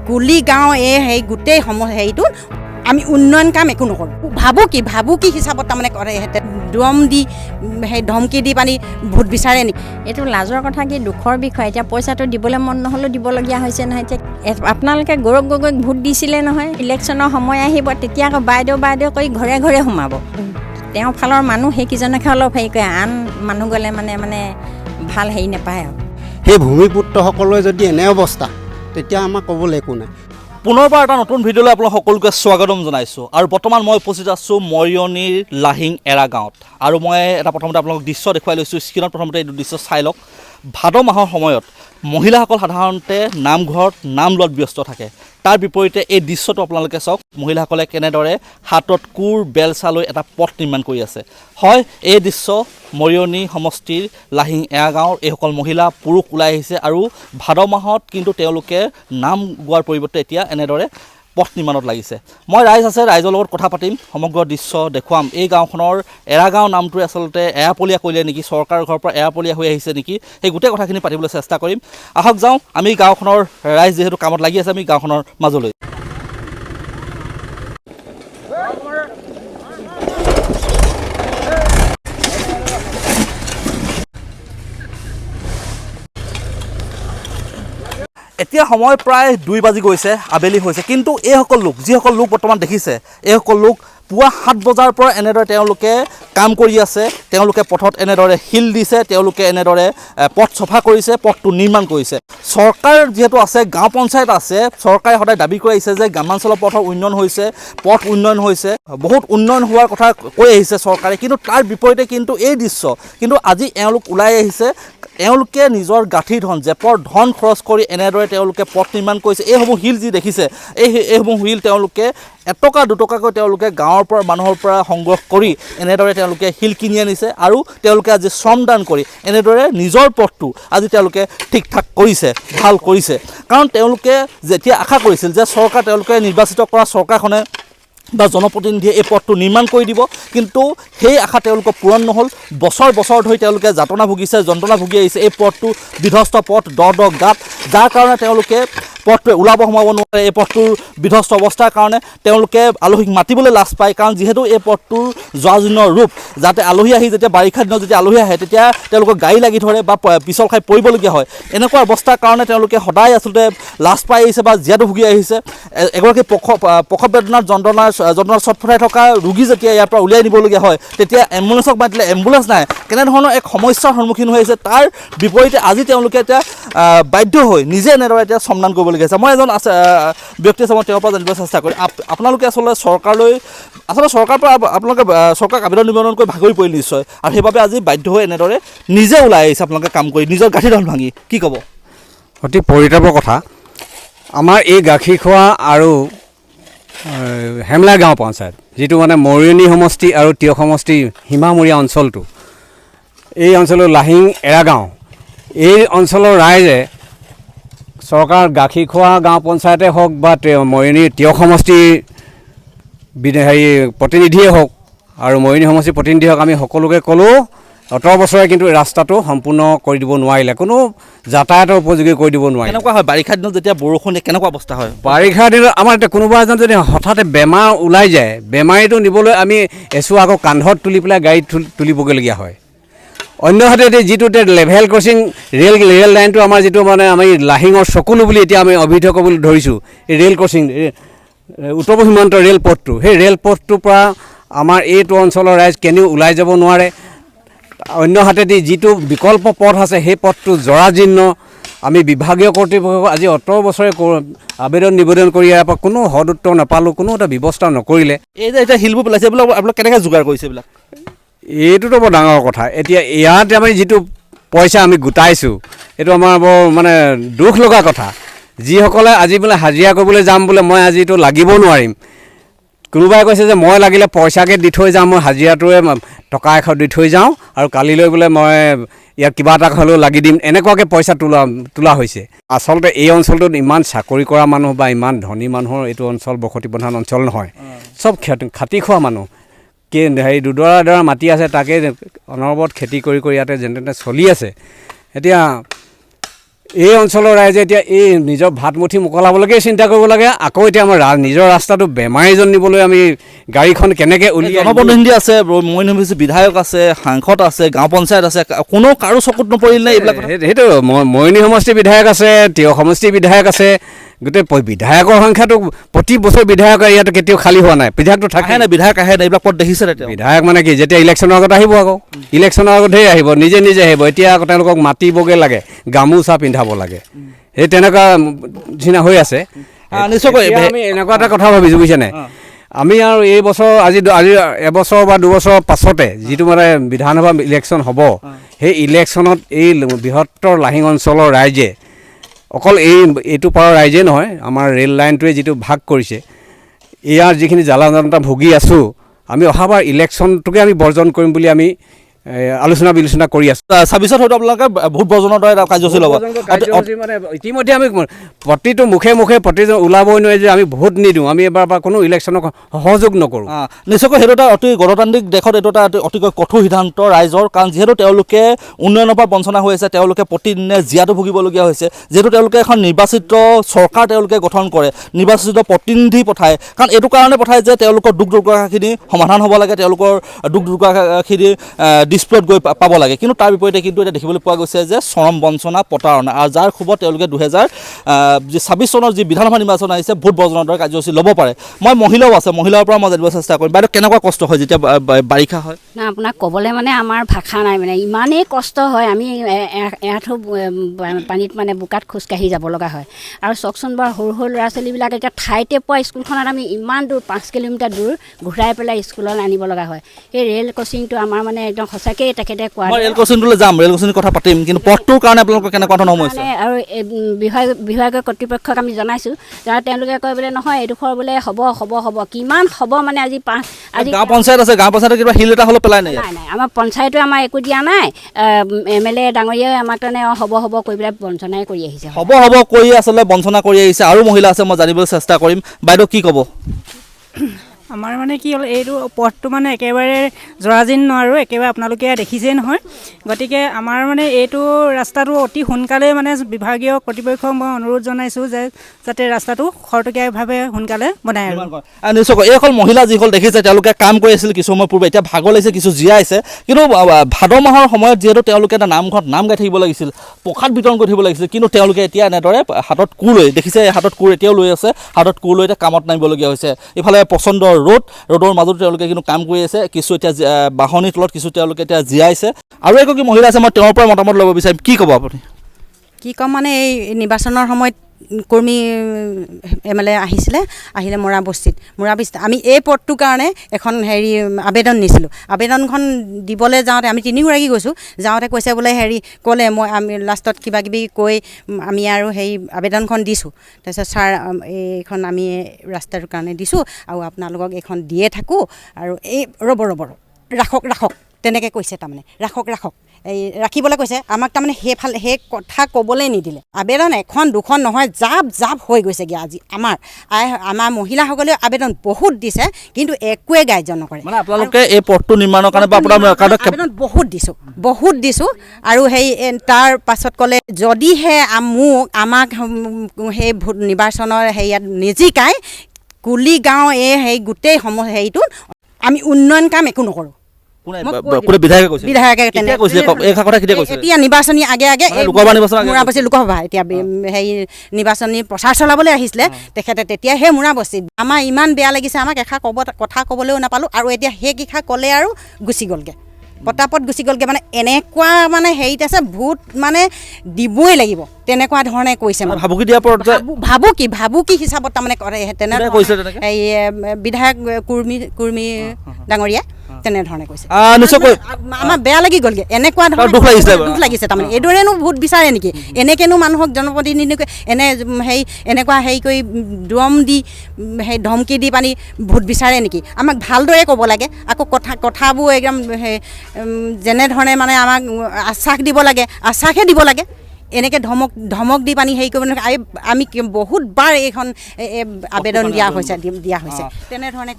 গুলি গাঁও এই গোটেই হেৰিটো আমি উন্নয়ন কাম একো নকৰোঁ ভাবো কি হিচাপত তাৰমানে কৰে সিহঁতে দম দি সেই ধমকি দি পানি ভোট বিচাৰে নেকি এইটো লাজৰ কথা কি দুখৰ বিষয় এতিয়া পইচাটো দিবলৈ মন নহ'লেও দিবলগীয়া হৈছে নহয় এতিয়া আপোনালোকে গৌৰৱ গগৈক ভোট দিছিলে নহয় ইলেকশ্যনৰ সময় আহিব তেতিয়া আকৌ বাইদেউ কৰি ঘৰে ঘৰে সোমাব তেওঁৰ ফালৰ মানুহ সেইকেইজনকে অলপ হেৰি কৰে আন মানুহ গ'লে মানে ভাল হেৰি নাপায় আৰু সেই ভূমিপুত্ৰসকলৰ যদি এনে অৱস্থা তেতিয়া আমাক ক'বলৈ একো নাই পুনৰবাৰ এটা নতুন ভিডিঅ'লৈ আপোনাক সকলোকে স্বাগতম জনাইছোঁ আৰু বৰ্তমান মই উপস্থিত আছোঁ মৰিয়নিৰ লাহিং এৰা গাঁৱত আৰু মই এটা প্ৰথমতে আপোনালোকক দৃশ্য দেখুৱাই লৈছোঁ স্ক্ৰীণত প্ৰথমতে এইটো দৃশ্য চাই লওক ভাদ মাহৰ সময়ত মহিলাসকল সাধাৰণতে নামঘৰত নাম লোৱাত ব্যস্ত থাকে তাৰ বিপৰীতে এই দৃশ্যটো আপোনালোকে চাওক মহিলাসকলে কেনেদৰে হাতত কোৰ বেলচা লৈ এটা পথ নিৰ্মাণ কৰি আছে হয় এই দৃশ্য মৰিয়নি সমষ্টিৰ লাহিং এৰা গাঁৱৰ এইসকল মহিলা পুৰুষ ওলাই আহিছে আৰু ভাদ মাহত কিন্তু তেওঁলোকে নাম গোৱাৰ পৰিৱৰ্তে এতিয়া এনেদৰে পথ নিৰ্মাণত লাগিছে মই ৰাইজ আছে ৰাইজৰ লগত কথা পাতিম সমগ্ৰ দৃশ্য দেখুৱাম এই গাঁওখনৰ এৰা গাঁও নামটোৱে আচলতে এৰাপলীয়া কৰিলে নেকি চৰকাৰৰ ঘৰৰ পৰা এৰাপলীয়া হৈ আহিছে নেকি সেই গোটেই কথাখিনি পাতিবলৈ চেষ্টা কৰিম আহক যাওঁ আমি গাঁওখনৰ ৰাইজ যিহেতু কামত লাগি আছে আমি গাঁওখনৰ মাজলৈ এতিয়া সময় প্ৰায় 2 বাজি গৈছে আবেলি হৈছে কিন্তু এইসকল লোক যিসকল লোক বৰ্তমান দেখিছে এইসকল লোক পুৱা 7 বজাৰ পৰা এনেদৰে তেওঁলোকে কাম কৰি আছে তেওঁলোকে পথত এনেদৰে শিল দিছে তেওঁলোকে এনেদৰে পথ চফা কৰিছে পথটো নিৰ্মাণ কৰিছে চৰকাৰ যিহেতু আছে গাঁও পঞ্চায়ত আছে চৰকাৰে সদায় দাবী কৰি আহিছে যে গ্ৰামাঞ্চলৰ পথৰ উন্নয়ন হৈছে পথ উন্নয়ন হৈছে বহুত উন্নয়ন হোৱাৰ কথা কৈ আহিছে চৰকাৰে কিন্তু তাৰ বিপৰীতে কিন্তু এই দৃশ্য কিন্তু আজি এওঁলোক ওলাই আহিছে এওঁলোকে নিজৰ গাঁঠিৰ ধন জেপৰ ধন খৰচ কৰি এনেদৰে তেওঁলোকে পথ নিৰ্মাণ কৰিছে এইসমূহ শিল যি দেখিছে এইসমূহ শিল তেওঁলোকে এটকা দুটকাকৈ তেওঁলোকে গাঁৱৰ পৰা মানুহৰ পৰা সংগ্ৰহ কৰি এনেদৰে তেওঁলোকে শিল কিনি আনিছে আৰু তেওঁলোকে আজি শ্ৰমদান কৰি এনেদৰে নিজৰ পথটো আজি তেওঁলোকে ঠিক ঠাক কৰিছে ভাল কৰিছে কাৰণ তেওঁলোকে যেতিয়া আশা কৰিছিল যে চৰকাৰ তেওঁলোকে নিৰ্বাচিত কৰা চৰকাৰখনে বা জনপ্ৰতিনিধিয়ে এই পথটো নিৰ্মাণ কৰি দিব কিন্তু সেই আশা তেওঁলোকৰ পূৰণ নহ'ল বছৰ ধৰি তেওঁলোকে যাতনা ভুগিছে যন্ত্ৰণা ভুগি আহিছে এই পথটো বিধ্বস্ত পথ দ গাঁত যাৰ কাৰণে তেওঁলোকে পথটোৱে ওলাব সোমাব নোৱাৰে এই পথটোৰ বিধ্বস্ত অৱস্থাৰ কাৰণে তেওঁলোকে আলহীক মাতিবলৈ লাজ পায় কাৰণ যিহেতু এই পথটোৰ জৰাজীৰ্ণ ৰূপ যাতে আলহী আহি যেতিয়া বাৰিষা দিনত যেতিয়া আলহী আহে তেতিয়া তেওঁলোকৰ গাড়ী লাগি ধৰে বা পিছল খাই পৰিবলগীয়া হয় এনেকুৱা অৱস্থাৰ কাৰণে তেওঁলোকে সদায় আচলতে লাজ পাই আহিছে বা জীয়াতু ভুগি আহিছে এগৰাকী প্ৰসৱ বেদনাৰ যন্ত্ৰণাৰ চটফটাই থকা ৰোগী যেতিয়া ইয়াৰ পৰা উলিয়াই নিবলগীয়া হয় তেতিয়া এম্বুলেঞ্চক মাতিলে এম্বুলেঞ্চ নাই কেনেধৰণৰ এক সমস্যাৰ সন্মুখীন হৈ আহিছে তাৰ বিপৰীতে আজি তেওঁলোকে এতিয়া বাধ্য হৈ নিজে এনেদৰে এতিয়া শ্ৰমদান কৰিবলগীয়া হৈছে মই এজন ব্যক্তি আছে মই তেওঁৰ পৰা জানিবলৈ চেষ্টা কৰিম আপোনালোকে আচলতে চৰকাৰৰ পৰা আপোনালোকে চৰকাৰক আবেদন নিবেদন কৰি ভাগৰি পৰিল নিশ্চয় আৰু সেইবাবে আজি বাধ্য হৈ এনেদৰে নিজে ওলাই আহিছে আপোনালোকে কাম কৰি নিজৰ গাঁঠিৰ ধন ভাঙি কি ক'ব অতি পৰিতাপৰ কথা আমাৰ এই গাখীৰ খোৱা আৰু হেমলা গাঁও পঞ্চায়ত যিটো মানে মৰিয়নি সমষ্টি আৰু তিয়ক সমষ্টিৰ সীমামূৰীয়া অঞ্চলটো এই অঞ্চলৰ লাহিং এৰা গাঁও এই অঞ্চলৰ ৰাইজে চৰকাৰ গাখীৰ খোৱা গাঁও পঞ্চায়তে হওক বা মৰিয়নি তিয়ক সমষ্টিৰ প্ৰতিনিধিয়ে হওক আৰু মৰিয়নি সমষ্টিৰ প্ৰতিনিধি হওক আমি সকলোকে ক'লোঁ 18 বছৰে কিন্তু ৰাস্তাটো সম্পূৰ্ণ কৰি দিব নোৱাৰিলে কোনো যাতায়াতৰ উপযোগী কৰি দিব নোৱাৰিলে কেনেকুৱা হয় বাৰিষা দিনত যেতিয়া বৰষুণ কেনেকুৱা অৱস্থা হয় বাৰিষা দিনত আমাৰ এতিয়া কোনোবা এজন যদি হঠাতে বেমাৰ ওলাই যায় বেমাৰীটো নিবলৈ আমি এচুৱা আকৌ কান্ধত তুলি পেলাই গাড়ীত তুলিবগৈলগীয়া হয় অন্যহাতে যিটো লেভেল ক্ৰছিং ৰেল লাইনটো আমাৰ যিটো মানে আমি লাহিঙৰ চকুলো বুলি এতিয়া আমি অভিহিত কৰিবলৈ ধৰিছোঁ এই ৰেল ক্ৰছিং উত্তৰ সীমান্ত ৰেলপথটো সেই ৰেলপথটোৰ পৰা আমাৰ এইটো অঞ্চলৰ ৰাইজ কেনিও ওলাই যাব নোৱাৰে অন্য হাতেদি যিটো বিকল্প পথ আছে সেই পথটো জৰাজীৰ্ণ আমি বিভাগীয় কৰ্তৃপক্ষক আজি 18 বছৰে আবেদন নিবেদন কৰি ইয়াৰ পৰা কোনো সদুত্তৰ নাপালোঁ কোনো এটা ব্যৱস্থা নকৰিলে এই যে এতিয়া শিলবোৰ পেলাইছে এইবিলাক আপোনালোকে কেনেকৈ যোগাৰ কৰিছে এইবিলাক এইটোতো বৰ ডাঙৰ কথা এতিয়া ইয়াত আমি যিটো পইচা আমি গোটাইছোঁ এইটো আমাৰ বৰ মানে দুখ লগা কথা যিসকলে আজি বোলে হাজিৰা কৰিবলৈ যাম বোলে মই আজিতো লাগিব নোৱাৰিম কোনোবাই কৈছে যে মই লাগিলে পইচাকে দি থৈ যাম মই হাজিৰাটোৱে টকা 100 দি থৈ যাওঁ আৰু কালিলৈ বোলে মই ইয়াত কিবা এটা হ'লেও লাগি দিম এনেকুৱাকৈ পইচা তোলা হৈছে আচলতে এই অঞ্চলটোত ইমান চাকৰি কৰা মানুহ বা ইমান ধনী মানুহৰ এইটো অঞ্চল বসতি প্ৰধান অঞ্চল নহয় চব খাতি খোৱা মানুহ দুডৰা মাটি আছে তাকে অনবৰত খেতি কৰি ইয়াতে যেনে তেনে চলি আছে এতিয়া এই অঞ্চলৰ ৰাইজে এতিয়া এই নিজৰ ভাতমুঠি মোকলাবলৈকে চিন্তা কৰিব লাগে। আকৌ এতিয়া আমাৰ নিজৰ ৰাস্তাটো বেমাৰীজন নিবলৈ আমি গাড়ীখন কেনেকৈ উলিয়াই জনপ্ৰতিনিধি আছে, মইন বিধায়ক আছে, সাংসদ আছে, গাঁও পঞ্চায়ত আছে, কোনো কাৰো চকুত নপৰিল নে এইবিলাক? সেইটো মৰিয়নি সমষ্টিৰ বিধায়ক আছে, তিয় সমষ্টিৰ বিধায়ক আছে, গোটেই বিধায়কৰ সংখ্যাটো প্ৰতি বছৰ বিধায়কৰ ইয়াত কেতিয়াও খালী হোৱা নাই। বিধায়কটো থাকে নাই, বিধায়ক আহে নাই, এইবিলাক পদ দেখিছে তেতিয়া? বিধায়ক মানে কি যেতিয়া ইলেকশ্যনৰ আগত আহিব, আকৌ ইলেকশ্যনৰ আগতহে আহিব, নিজে নিজে আহিব। এতিয়া আকৌ তেওঁলোকক মাতিবগৈ লাগে, গামোচা পিন্ধাব লাগে, সেই তেনেকুৱা নিচিনা হৈ আছে। নিশ্চয়কৈ আমি এনেকুৱা এটা কথা ভাবিছোঁ, বুজিছেনে? আমি আৰু এই বছৰ আজি এবছৰ বা দুবছৰৰ পাছতে যিটো মানে বিধানসভা ইলেকশ্যন হ'ব, সেই ইলেকশ্যনত এই বৃহত্তৰ লাহিং অঞ্চলৰ ৰাইজে, অকল এইটো পাৰৰ ৰাইজেই নহয়, আমাৰ ৰেল লাইনটোৱে যিটো ভাগ কৰিছে, ইয়াৰ যিখিনি জ্বালা যন্ত্ৰণা ভুগি আছোঁ, আমি অহাবাৰ ইলেকশ্যনটোকে আমি বৰ্জন কৰিম বুলি আমি আলোচনা বিলোচনা কৰি আছোঁ। 26ত হয়তো আপোনালোকে ভোট বৰ্জনৰ দৰে কাৰ্যসূচী ল'ব। মানে ইতিমধ্যে আমি প্ৰতিটো মুখে মুখে প্ৰতিজন ওলাবই নোৱাৰে যে আমি ভোট নিদিওঁ, আমি এবাৰ বা কোনো ইলেকশ্যনক সহযোগ নকৰোঁ। নিশ্চয়কৈ সেইটো এটা অতি গণতান্ত্ৰিক দেশত এইটো এটা অতিকৈ কঠোৰ সিদ্ধান্ত ৰাইজৰ, কাৰণ যিহেতু তেওঁলোকে উন্নয়নৰ পৰা বঞ্চনা হৈ আছে, তেওঁলোকে প্ৰতিদিনে জীয়াতু ভুগিবলগীয়া হৈছে। যিহেতু তেওঁলোকে এখন নিৰ্বাচিত চৰকাৰ তেওঁলোকে গঠন কৰে, নিৰ্বাচিত প্ৰতিনিধি পঠায়, কাৰণ এইটো কাৰণে পঠায় যে তেওঁলোকৰ দুখ দুৰ্দশাখিনি সমাধান হ'ব লাগে, তেওঁলোকৰ দুখ দুৰ্দশাখিনি ডিছপ্লেত গৈ পাব লাগে। কিন্তু তাৰ বিপৰীতে কিন্তু এতিয়া দেখিবলৈ পোৱা গৈছে যে চৰম বঞ্চনা, প্ৰতাৰণা, আৰু যাৰ ক্ষোভত তেওঁলোকে 2026 চনৰ যি বিধানসভা নিৰ্বাচন আহিছে, ভোট বৰ্জনৰ দৰে কাৰ্যসূচী ল'ব পাৰে। মই মহিলাও আছে, মহিলাৰ পৰা মই জানিব চেষ্টা কৰিম। বাইদেউ, কেনেকুৱা কষ্ট হয় যেতিয়া বাৰিষা হয়? না, আপোনাক ক'বলৈ মানে আমাৰ ভাষা নাই, মানে ইমানেই কষ্ট হয়। আমি এআঁঠু পানীত মানে বোকাত খোজকাঢ়ি যাব লগা হয়। আৰু চাওকচোন বাৰু, সৰু সৰু ল'ৰা ছোৱালীবিলাক এতিয়া ঠাইতে পোৱা স্কুলখনত আমি ইমান দূৰ 5 কিলোমিটাৰ দূৰ ঘূৰাই পেলাই স্কুলত আনিব লগা হয়। সেই ৰেল ক্ৰচিংটো আমাৰ মানে একদম সঁচাকৈ তেখেতে কোৱা। ৰেল ক্ৰচিংটোলৈ যাম, ৰেল ক্ৰচিংৰ কথা পাতিম, কিন্তু পথটোৰ কাৰণে আপোনালোকৰ কেনেকুৱা ধৰণৰ সমস্যা? আৰু বিভাগীয় কৰ্তৃপক্ষক আমি জনাইছোঁ, যাৰ তেওঁলোকে কয় বোলে নহয়, এইডোখৰ বোলে হ'ব হ'ব হ'ব, কিমান হ'ব মানে আজি গাঁও পঞ্চায়ত আছে, গাঁও পঞ্চায়তৰ কিবা শিল এটা হ'লেও পেলাই নাই? নাই, আমাৰ পঞ্চায়তে আমাৰ একো দিয়া নাই। MLA ডাঙৰীয়াই আমাক কাৰণে হ'ব হ'ব কৰি পেলাই বঞ্চনাই কৰি আহিছে। হ'ব হ'ব কৰি আচলতে বঞ্চনা কৰি আহিছে। আৰু মহিলা আছে, মই জানিবলৈ চেষ্টা কৰিম। বাইদেউ, কি ক'ব? আমাৰ মানে কি হ'ল, এইটো পথটো মানে একেবাৰে জৰাজীৰ্ণ আৰু একেবাৰে আপোনালোকে দেখিছেই নহয়। গতিকে আমাৰ মানে এইটো ৰাস্তাটো অতি সোনকালে মানে বিভাগীয় কৰ্তৃপক্ষক মই অনুৰোধ জনাইছোঁ যে যাতে ৰাস্তাটো খৰতকীয়াভাৱে সোনকালে বনাই। আৰু নিশ্চয়কৈ এইসকল মহিলা যিসকল দেখিছে, তেওঁলোকে কাম কৰি আছিল কিছু সময় পূৰ্বে, এতিয়া ভাগৰ লাগিছে, কিছু জীয়াইছে। কিন্তু ভাদ মাহৰ সময়ত যিহেতু তেওঁলোকে এটা নামঘৰত নাম গাই থাকিব লাগিছিল, প্ৰসাদ বিতৰণ কৰি থাকিব লাগিছিল, কিন্তু তেওঁলোকে এতিয়া এনেদৰে হাতত কোৰ লৈ, দেখিছে হাতত কোৰ এতিয়াও লৈ আছে, হাতত কোৰ লৈ এতিয়া কামত নামিবলগীয়া হৈছে। ইফালে পচন্দ ৰ'দৰ মাজতো তেওঁলোকে কিন্তু কাম কৰি আছে। কিছু এতিয়া বাহনিৰ তলত, কিছু তেওঁলোকে এতিয়া জীয়াইছে। আৰু এগৰাকী মহিলা আছে, মই তেওঁৰ পৰা মতামত ল'ব বিচাৰিম। কি ক'ব আপুনি? কি ক'ম মানে, এই নিৰ্বাচনৰ সময়ত কৰ্মী MLA আহিলে মৰা বস্তিত আমি এই পদটোৰ কাৰণে এখন আবেদন নিছিলোঁ। আবেদনখন দিবলৈ যাওঁতে আমি 3গৰাকী গৈছোঁ। যাওঁতে কৈছে বোলে ক'লে আমি লাষ্টত কিবা কিবি কৈ আমি আৰু আবেদনখন দিছোঁ। তাৰপিছত ছাৰ, এইখন আমি ৰাস্তাটোৰ কাৰণে দিছোঁ আৰু আপোনালোকক এইখন দিয়ে থাকোঁ, আৰু এই ৰ'ব ৰাখক তেনেকৈ কৈছে। তাৰমানে ৰাখক ৰাখিবলৈ কৈছে আমাক। তাৰমানে সেই কথা ক'বলৈ নিদিলে। আবেদন 1 2খন নহয়, জাপ হৈ গৈছেগৈ। আজি আমাৰ মহিলাসকলেও আবেদন বহুত দিছে, কিন্তু একোৱে গ্ৰাহ্য নকৰে। মানে আপোনালোকে এই পথটো নিৰ্মাণৰ কাৰণে বা আপোনাৰ আবেদন বহুত দিছোঁ। আৰু তাৰ পাছত ক'লে যদিহে আমাক সেই নিৰ্বাচনৰ ইয়াত নিজিকায়, কুলি গাঁও গোটেই হেৰিটোত আমি উন্নয়ন কাম একো নকৰোঁ। এতিয়া নিৰ্বাচনী আগে লোকসভা এতিয়া নিৰ্বাচনী প্ৰচাৰ চলাবলৈ আহিছিলে তেখেতে, তেতিয়া সেই মুৰা বস্তিত আমাৰ ইমান বেয়া লাগিছে। আমাক এষাৰ কথা ক'বলৈও নাপালোঁ, আৰু এতিয়া সেই কেইষাৰ ক'লে আৰু গুচি গ'লগৈ, পতাপত গুচি গ'লগৈ। মানে এনেকুৱা মানে হেৰিত আছে, ভোট মানে দিবই লাগিব তেনেকুৱা ধৰণে কৈছে। ভাবু কি হিচাপত তাৰমানে কৰে, এই বিধায়ক কুৰ্মি ডাঙৰীয়া তেনেধৰণে কৈছে। আমাৰ বেয়া লাগি গ'লগৈ, এনেকুৱা ধৰণৰ দুখ লাগিছে। তাৰমানে এইদৰেনো ভোট বিচাৰে নেকি? এনেকেনো মানুহক জনপ্ৰতিনিধিক এনেকুৱা কৰি দম দি ধমকি দি পানি ভোট বিচাৰে নেকি? আমাক ভালদৰে ক'ব লাগে। আকৌ কথাবোৰ একদম যেনেধৰণে মানে আমাক আশ্বাস দিব লাগে, আশ্বাসহে দিব লাগে। এনেকৈ ধমক দি পানি কৰিব নালাগে। আমি বহুতবাৰ এইখন আবেদন দিয়া হৈছে তেনেধৰণে।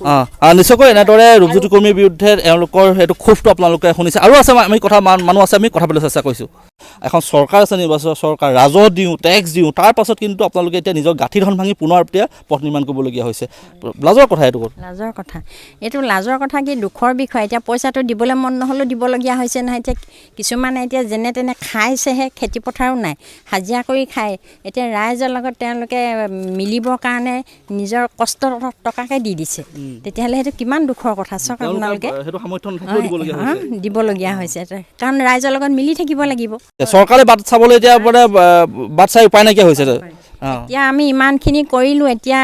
নিশ্চয়কৈ এনেদৰে ৰূপজ্যোতি কৰ্মীৰ বিৰুদ্ধে এওঁলোকৰ সেইটো ক্ষোভটো আপোনালোকে শুনিছে। আৰু আছে, আমি মানুহ আছে, আমি কথা পাতিবলৈ চেষ্টা কৰিছোঁ। এখন চৰকাৰ আছে, নিৰ্বাচিত চৰকাৰ, ৰাজহ দিওঁ, টেক্স দিওঁ, তাৰ পাছত কিন্তু আপোনালোকে এতিয়া নিজৰ গাঁঠি ধন ভাঙি পুনৰ এতিয়া পথ নিৰ্মাণ কৰিবলগীয়া হৈছে। লাজৰ কথা এইটো। লাজৰ কথা এইটো, লাজৰ কথা কি দুখৰ বিষয়। এতিয়া পইচাটো দিবলৈ মন নহ'লেও দিবলগীয়া হৈছে নহয়। এতিয়া কিছুমানে এতিয়া যেনে তেনে খাইছেহে, খেতি পথাৰো নাই, হাজিৰা কৰি খায়। এতিয়া ৰাইজৰ লগত তেওঁলোকে মিলিবৰ কাৰণে নিজৰ কষ্ট টকাকে দি দিছে, তেতিয়াহ'লে সেইটো কিমান দুখৰ কথা চাওক আপোনালোকে। দিবলগীয়া হৈছে কাৰণ ৰাইজৰ লগত মিলি থাকিব লাগিব। চৰকাৰে বাট চাবলৈ এতিয়া মানে বাট চাই উপায় নাইকিয়া হৈছে। এতিয়া আমি ইমানখিনি কৰিলোঁ, এতিয়া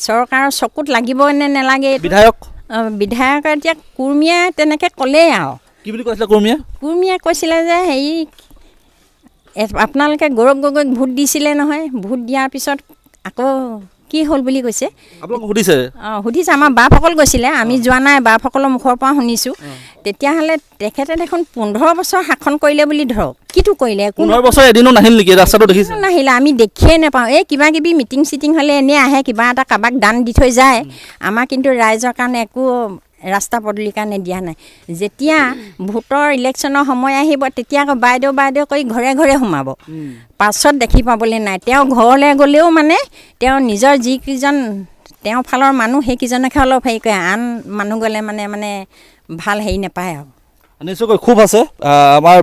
চৰকাৰৰ চকুত লাগিব নে নেলাগে। বিধায়ক এতিয়া কুৰ্মীয়ে তেনেকৈ ক'লেই আৰু। কি বুলি কৈছিলে কুৰ্মীয়ে কৈছিলে যে হেৰি আপোনালোকে গৌৰৱ গগৈক ভোট দিছিলে নহয়, ভোট দিয়াৰ পিছত আকৌ কি হ'ল বুলি কৈছে। সুধিছে আমাৰ বাপসকল গৈছিলে, আমি যোৱা নাই, বাপসকলৰ মুখৰ পৰা শুনিছোঁ। তেতিয়াহ'লে তেখেতে দেখোন 15 বছৰ শাসন কৰিলে বুলি ধৰক, কিটো কৰিলে? 15 বছৰ এদিনো নাহিল নেকি? ৰাস্তাটো দেখিছে নাহিলে, আমি দেখিয়ে নাপাওঁ। এই কিবা কিবি মিটিং চিটিং হ'লে এনেই আহে, কিবা এটা কাৰোবাক দান দি থৈ যায়। আমাৰ কিন্তু ৰাইজৰ কাৰণে একো ৰাস্তা পদূলিৰ কাৰণে দিয়া নাই। যেতিয়া ভোটৰ ইলেকশ্যনৰ সময় আহিব, তেতিয়া আকৌ বাইদেউ কৰি ঘৰে ঘৰে সোমাব। পাছত দেখি পাবলৈ নাই। তেওঁ ঘৰলৈ গ'লেও মানে তেওঁ নিজৰ যিকেইজন তেওঁৰ ফালৰ মানুহ, সেইকেইজনকে অলপ হেৰি কৰে, আন মানুহ গ'লে মানে ভাল হেৰি নাপায় আৰু। নিশ্চয়কৈ খুব আছে। আমাৰ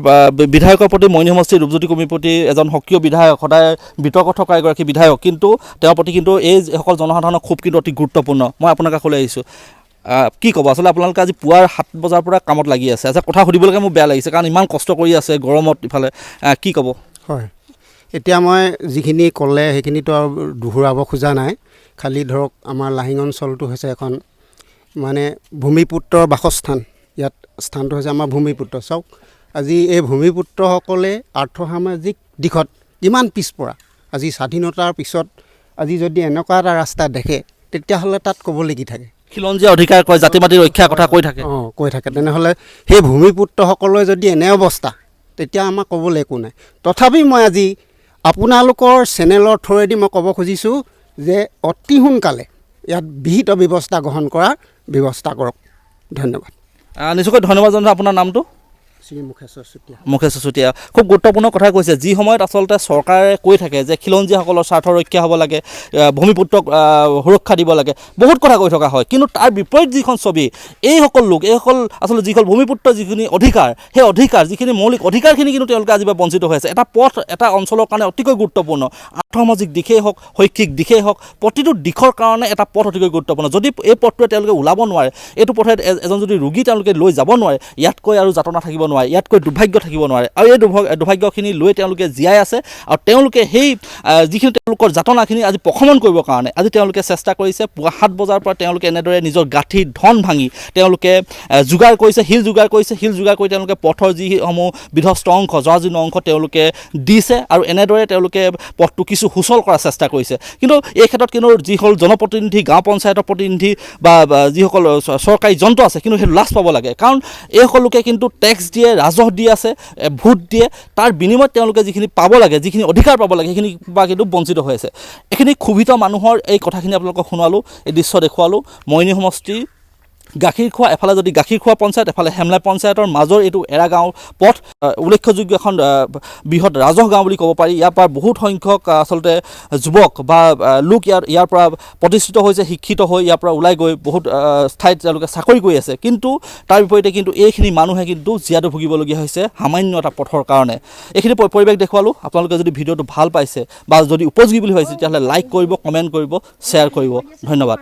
বিধায়কৰ প্ৰতি, মইনী সমষ্টিৰ ৰূপজ্যোতি কুৰ্মীৰ প্ৰতি এজন সক্ৰিয় বিধায়ক, সদায় বিতৰ্ক থকা এগৰাকী বিধায়ক, কিন্তু তেওঁৰ প্ৰতি কিন্তু এইসকল জনসাধাৰণৰ খুব কিন্তু অতি গুৰুত্বপূৰ্ণ। মই আপোনাৰ কাষলৈ আহিছোঁ, কি ক'ব? আচলতে আপোনালোকে আজি পুৱাৰ 7 বজাৰ পৰা কামত লাগি আছে। আচ্ছা, কথা সুধিবলৈকে মোৰ বেয়া লাগিছে কাৰণ ইমান কষ্ট কৰি আছে গৰমত ইফালে, কি ক'ব? হয়, এতিয়া মই যিখিনি ক'লে সেইখিনিতো আৰু দোহৰাব খোজা নাই। খালি ধৰক আমাৰ লাহিং অঞ্চলটো হৈছে এখন মানে ভূমিপুত্ৰৰ বাসস্থান। ইয়াত স্থানটো হৈছে আমাৰ ভূমিপুত্ৰ। চাওক, আজি এই ভূমিপুত্ৰসকলে আৰ্থসামাজিক দিশত ইমান পিছপৰা। আজি স্বাধীনতাৰ পিছত আজি যদি এনেকুৱা এটা ৰাস্তা দেখে, তেতিয়াহ'লে তাত ক'ব লাগি থাকে। খিলঞ্জীয়া অধিকাৰ কয়, জাতি মাটিৰ ৰক্ষাৰ কথা কৈ থাকে। তেনেহ'লে সেই ভূমিপুত্ৰসকলৰ যদি এনে অৱস্থা, তেতিয়া আমাক ক'বলৈ একো নাই। তথাপি মই আজি আপোনালোকৰ চেনেলৰ থ্ৰুৱেদি মই ক'ব খুজিছোঁ যে অতি সোনকালে ইয়াত বিহিত ব্যৱস্থা গ্ৰহণ কৰাৰ ব্যৱস্থা কৰক। ধন্যবাদ। নিশ্চয়কৈ ধন্যবাদ জনাইছোঁ। আপোনাৰ নামটো? মুখেশ্বৰ চুতীয়া। খুব গুৰুত্বপূৰ্ণ কথা কৈছে। যি সময়ত আচলতে চৰকাৰে কৈ থাকে যে খিলঞ্জীয়াসকলৰ স্বাৰ্থ ৰক্ষা হ'ব লাগে, ভূমিপুত্ৰক সুৰক্ষা দিব লাগে, বহুত কথা কৈ থকা হয়, কিন্তু তাৰ বিপৰীত যিখন ছবি, এইসকল আচলতে যিসকল ভূমিপুত্ৰ যিখিনি অধিকাৰ, সেই অধিকাৰ যিখিনি মৌলিক অধিকাৰখিনি কিন্তু তেওঁলোকে আজিৰ পৰা বঞ্চিত হৈ আছে। এটা পথ এটা অঞ্চলৰ কাৰণে অতিকৈ গুৰুত্বপূৰ্ণ। আৰ্থসামাজিক দিশেই হওক, শৈক্ষিক দিশেই হওক, প্ৰতিটো দিশৰ কাৰণে এটা পথ অতিকৈ গুৰুত্বপূৰ্ণ। যদি এই পথটোৱে তেওঁলোকে ওলাব নোৱাৰে, এইটো পথে এজন যদি ৰোগী তেওঁলোকে লৈ যাব নোৱাৰে, ইয়াতকৈ আৰু যাতনা থাকিব নোৱাৰে, ইয়াতকৈ দুৰ্ভাগ্য থাকিব নোৱাৰে। আৰু এই দুৰ্ভাগ্যখিনি লৈ তেওঁলোকে জীয়াই আছে। আৰু তেওঁলোকে সেই যিখিনি তেওঁলোকৰ যাতনাখিনি আজি প্ৰশমন কৰিবৰ কাৰণে আজি তেওঁলোকে চেষ্টা কৰিছে। পুৱা 7 বজাৰ পৰা তেওঁলোকে এনেদৰে নিজৰ গাঁঠি ধন ভাঙি তেওঁলোকে যোগাৰ কৰিছে, শিল যোগাৰ কৰি তেওঁলোকে পথৰ যিসমূহ বিধ্বস্ত অংশ, জৰাজীৰ্ণ অংশ তেওঁলোকে দিছে। আৰু এনেদৰে তেওঁলোকে পথটো কিছু সুচল কৰাৰ চেষ্টা কৰিছে। কিন্তু এই ক্ষেত্ৰত কিন্তু যিসকল জনপ্ৰতিনিধি, গাঁও পঞ্চায়তৰ প্ৰতিনিধি বা যিসকল চৰকাৰী যন্ত্ৰ আছে, কিন্তু সেইটো লাজ পাব লাগে। কাৰণ এইসকল লোকে কিন্তু টেক্স দিয়ে, ৰাজহ দি আছে, ভোট দিয়ে, তাৰ বিনিময়ত তেওঁলোকে যিখিনি পাব লাগে, যিখিনি অধিকাৰ পাব লাগে, সেইখিনি বা কিন্তু বঞ্চিত হৈ আছে। এইখিনি ক্ষোভিত মানুহৰ এই কথাখিনি আপোনালোকক শুনালোঁ, এই দৃশ্য দেখুৱালোঁ। মইনী সমষ্টি গাখীৰখোৱা, এফালে যদি গাখীৰখোৱা পঞ্চায়ত, এফালে হেমলাই পঞ্চায়তৰ মাজৰ এইটো এৰা গাঁও পথ, উল্লেখযোগ্য এখন বৃহৎ ৰাজহ গাঁও বুলি ক'ব পাৰি। ইয়াৰ পৰা বহুত সংখ্যক আচলতে যুৱক বা লোক ইয়াৰ পৰা প্ৰতিষ্ঠিত হৈছে, শিক্ষিত হৈ ইয়াৰ পৰা ওলাই গৈ বহুত ঠাইত তেওঁলোকে চাকৰি কৰি আছে। কিন্তু তাৰ বিপৰীতে কিন্তু এইখিনি মানুহে কিন্তু জীয়াতু ভুগিবলগীয়া হৈছে সামান্য এটা পথৰ কাৰণে। এইখিনি পৰিৱেশ দেখুৱালোঁ। আপোনালোকে যদি ভিডিঅ'টো ভাল পাইছে বা যদি উপযোগী বুলি ভাবিছে, তেতিয়াহ'লে লাইক কৰিব, কমেণ্ট কৰিব, শ্বেয়াৰ কৰিব। ধন্যবাদ।